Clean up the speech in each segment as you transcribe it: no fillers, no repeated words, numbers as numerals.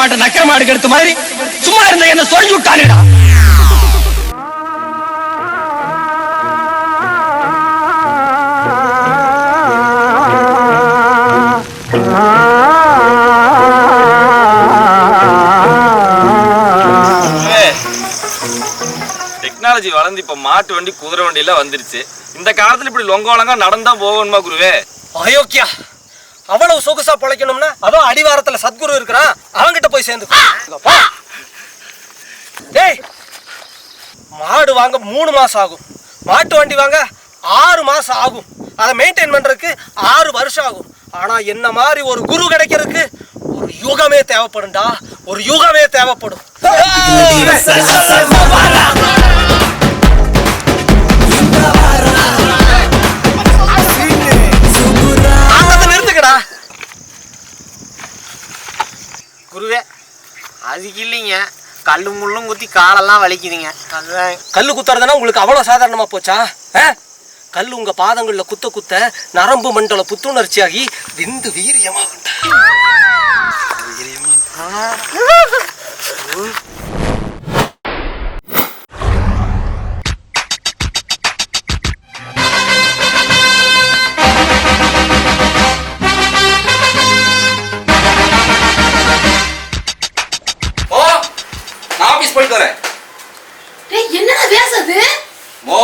மாட்டை நக்கிற மாடு எடுத்த மாதிரி சும்மா இருந்த என்ன சொல்லி விட்டானுடா. டெக்னாலஜி வளர்ந்து இப்ப மாட்டு வண்டி குதிரை வண்டி எல்லாம் வந்துருச்சு. இந்த காலத்துல இப்படி லொங்கோலங்கா நடந்தா போகணுமா குருவே? அயோக்கியா, அவ்வளவு சொகுசா பொழைக்கணும்னா அதோ அடிவாரத்துல சத்குரு இருக்கிறான், அவங்கிட்ட போய் சேர்ந்து. டேய், மாடு வாங்க 3 மாசம் ஆகும், மாட்டு வண்டி வாங்க 6 மாசம் ஆகும், அதை மெயின்டைன் பண்றதுக்கு 6 வருஷம் ஆகும். ஆனா என்ன மாதிரி ஒரு குரு கிடைக்கிறதுக்கு ஒரு யுகமே தேவைப்படும்டா, ஒரு யுகமே தேவைப்படும். நிறுத்துக்கடா குருவே. அதுக்கு இல்லைங்க, கல்லு முள்ளும் குத்தி காலெல்லாம் வலிக்குதுங்க. கல்லு குத்துறதுனா உங்களுக்கு அவ்வளவு சாதாரணமா போச்சா? கல்லு உங்க பாதங்கள்ல குத்த குத்த நரம்பு மண்டல புத்துணர்ச்சியாகி விந்து வீரியமாகும். ஆபீஸ் போயிட்டு வரேன். என்னடா பேசுது? மோ,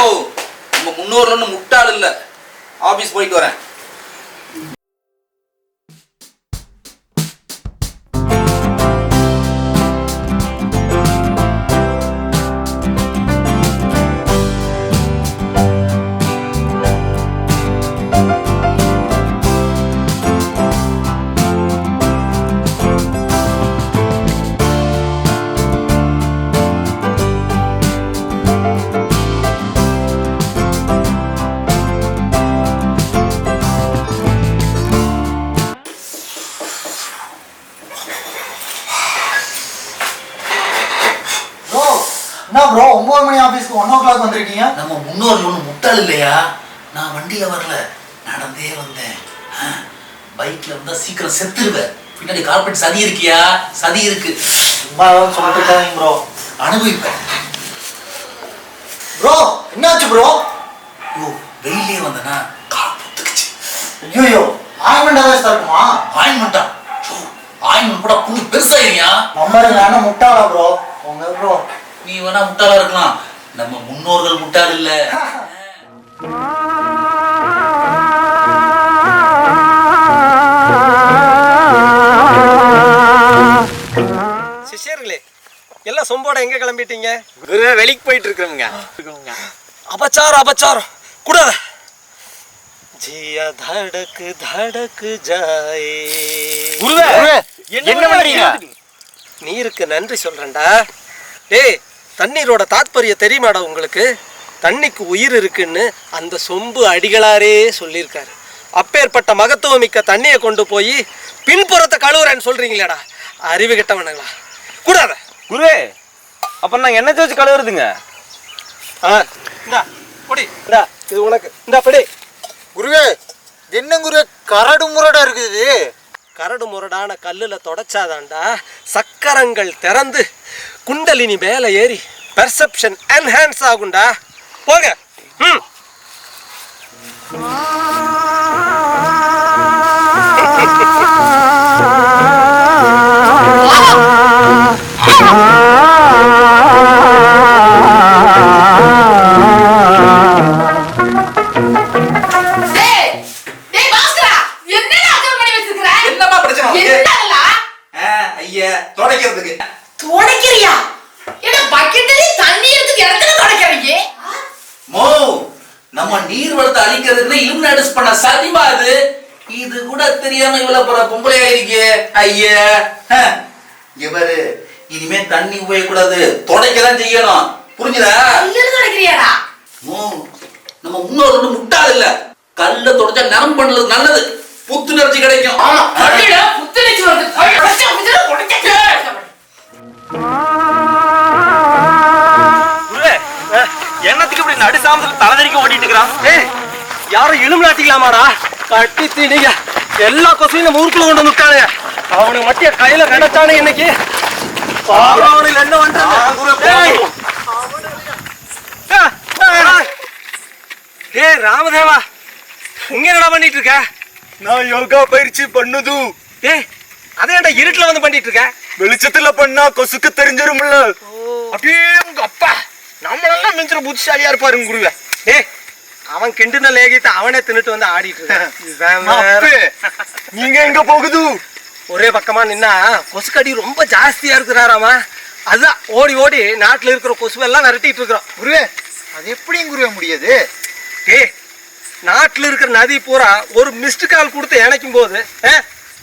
நம்ம முன்னோர்ல ஒண்ணு முட்டாள் இல்ல. ஆபீஸ் போயிட்டு வரேன். என்ன ப்ரோ 9 மணி ஆபீஸ்க்கு 1 o'clock வந்திருக்கீங்க? நம்ம முன்னோர்கள் ஒன்றும் முட்டாள் இல்லையா? நான் வண்டியில வரல, நடந்தே வந்தேன். பைக்ல வந்தா சீக்கிரம் செத்துருவேன். பின்னாடி கார்பெட் சதி இருக்கியா? சதி இருக்கு. சும்மா சொல்லிட்டு இருக்காங்க ப்ரோ. அனுபவிப்பேன். ப்ரோ என்னாச்சு ப்ரோ? ஐயோ, வெயிலே வந்தனா கால் புத்துக்குச்சு. ஐயோ, ஆயின்மெண்ட் ஏதாவது இருக்குமா? ஆயின்மெண்டா? ஆயின்மெண்ட் கூட புண்ணு பெருசாயிருக்கியா? நம்பருங்க, நான் முட்டாளா ப்ரோ? உங்க ப்ரோ நீ வேணா முட்டாளா இருக்கலாம், நம்ம முன்னோர்கள் முட்டாள் இல்ல. சிஷ்யர்களே, எல்லாம் சொம்போட எங்க கிளம்பிட்டீங்க? குருவே, வெளிக்கு போயிட்டு இருக்கிறோங்க. அபச்சாரம் அபச்சாரம் கூடாத. ஜியா தடக்கு தடக்கு ஜாயே. குருவே, என்ன பண்றீங்க? நீருக்கு நன்றி சொல்றேன்டா. டேய், தண்ணீரோட தாத்பரியம் தெரியுமாடா உங்களுக்கு? தண்ணிக்கு உயிர் இருக்குன்னு அந்த சொம்பு அடிகளாரே சொல்லியிருக்காரு. அப்பேற்பட்ட மகத்துவம் மிக்க தண்ணியை கொண்டு போய் பின்புறத்தை கழுவுறேன்னு சொல்றீங்களேடா, அறிவு கெட்டவனுங்களா? கூடாத. குருவே, அப்ப நான் என்ன வச்சு கழுவுறதுங்க? இது உனக்கு. இந்த படி. குருவே, என்ன குருவே கரடு முரடா இருக்குது? கரடு முரடான கல்லுல தொடச்சாதான்டா சக்கரங்கள் திறந்து குண்டலினி மேல ஏறி பெர்செப்ஷன் என்ஹான்ஸ் ஆகும்டா. போங்க. துடைக்கிறியா? என்ன பக்கெட்ல தண்ணி இருக்கு, இடத்துல துடைக்கிறீங்க? மோ, நம்ம நீர் வளத்தை அழிக்கிறதுக்கு இலுமினாட்டிஸ் பண்ண சதிமா அது. இது கூட தெரியாம இவ்வளவு போற பொம்பளையா இருக்கே. ஐயா, இவரு இனிமே தண்ணி உபயோகக்கூடாது, துடைக்கதான் செய்யணும். புரிஞ்சுதா? துடைக்கிறியாடா? மோ, நம்ம முன்னோர்கள் முட்டாள் இல்ல. கல்ல தொடச்சா நரம் பண்ணது நல்லது, புத்துணர்ச்சி கிடைக்கும். புத்துணர்ச்சி வருது. என்னத்துக்கு இப்படி நடு சாமத்துல தலைதறிக்க ஓடிட்டு இருக்கிறான்? யாரும் இலுமினாட்டிக்கலாமாடா? கட்டி தீனிங்க எல்லா கொசையும் நம்ம ஊருக்குள்ள கொண்டு வந்துட்டானுங்க. அவனுக்கு மத்திய கையில கிடைச்சானே இன்னைக்கு அவனுக்கு என்ன பண்றான்? ஏய் ராமதேவா, இங்க என்னடா பண்ணிட்டு இருக்க? நான் யோகா பயிற்சி பண்ணுது. ஏய் அதேடா இருட்டுல வந்து பண்ணிட்டு இருக்க? வெளிச்சத்துல பண்ணா கொசுக்கு தெரிஞ்சிரும்ல. அப்படியே உங்க அப்பா நம்மளெல்லாம் மிஞ்சிற புத்திசாலியா இருப்பாருங்க குருவே. ஏய் அவன் கிண்டுன லேகிட்டு அவனே தின்னுட்டு வந்து ஆடிட்டு இருக்கான். நீங்க எங்க போகுது? ஒரே பக்கமா நின்னா கொசுக்கடி ரொம்ப ஜாஸ்தியா இருக்கிறாராமா. அதுதான் ஓடி ஓடி நாட்டுல இருக்கிற கொசுவெல்லாம் விரட்டிட்டு இருக்கிறோம். குருவே, அது எப்படியும் குருவே முடியாது? ஏய் நாட்டுல இருக்கிற நதி பூரா ஒரு மிஸ்டு கால் கொடுத்து இணைக்கும் போது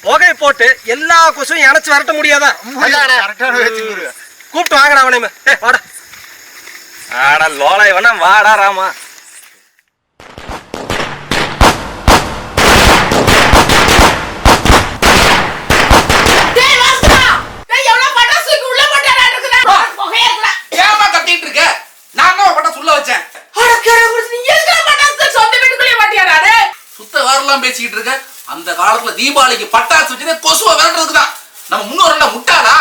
புகை போட்டு எல்லா கொசுவும் இணைச்சு விரட்ட முடியாதா? கரெக்டான வச்சு குருவே. கூப்பிட்டு வாங்கடா அவனையுமே. வாடா. ஆடா லோலாய் வேணா வாடா ராமா. டேய் வாசுடா, டேய் எவ்வளவு பட்டாசுக்கு உள்ள போட்டடா இருக்குடா. புகையா இருக்குடா. ஏமா கத்திட்டு இருக்க? நான் தான் பட்ட சொல்ல வச்சேன். அட கடவுளே, நீ எதுக்கு பட்டாசு சொந்த வீட்டுக்குள்ளே மாட்டியாடா டேய்? சுத்த வரலாம் பேசிக்கிட்டு இருக்க. அந்த காலத்துல தீபாவளிக்கு பட்டாசு வச்சுனே கொசுவை விரட்டுறதுக்கு தான். நம்ம முன்னோரெல்லாம் முட்டாளா?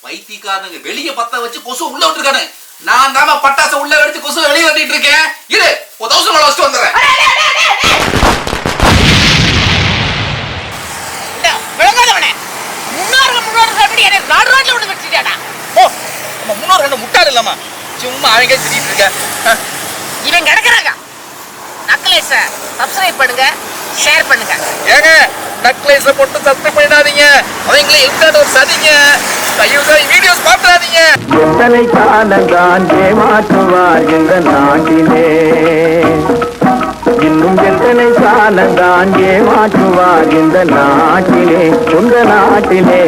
வைத்தியக்காரனுங்க வெளியே பத்த வச்சு கொசு உள்ள விட்டுருக்கானு. நான் தாம பட்டாசை உள்ள வெடிச்சு கொசுவை வெளியே வெட்டிட்டு இருக்கேன். இரு, 1000 மேல வச்சுட்டு வந்துடுறேன். விளங்காதவனே, முன்னோர்கள் எப்படி என்ன நாடு ரோட்ல விட்டு வச்சிட்டியாடா? ஓ, நம்ம முன்னோர் என்ன முட்டாள் இல்லாமா? சும்மா அவங்க திட்டிட்டு இருக்க. இவன் கிடக்குறாங்க. நக்கலேஸ சப்ஸ்கிரைப் பண்ணுங்க, ஷேர் பண்ணுங்க. ஏங்க நக்லேஸ போட்டு சப்ஸ்கிரைப் பண்ணிடாதீங்க. அவங்களே இருக்காத ஒரு சதிங்க. வீடியோஸ் பார்த்துடாதீங்க. எத்தனை காலந்தான் ஏமாற்றுவார் இந்த நாட்டிலே, இன்னும் எத்தனை காலந்தான் ஏமாற்றுவார் இந்த நாட்டிலே, உங்க நாட்டிலே.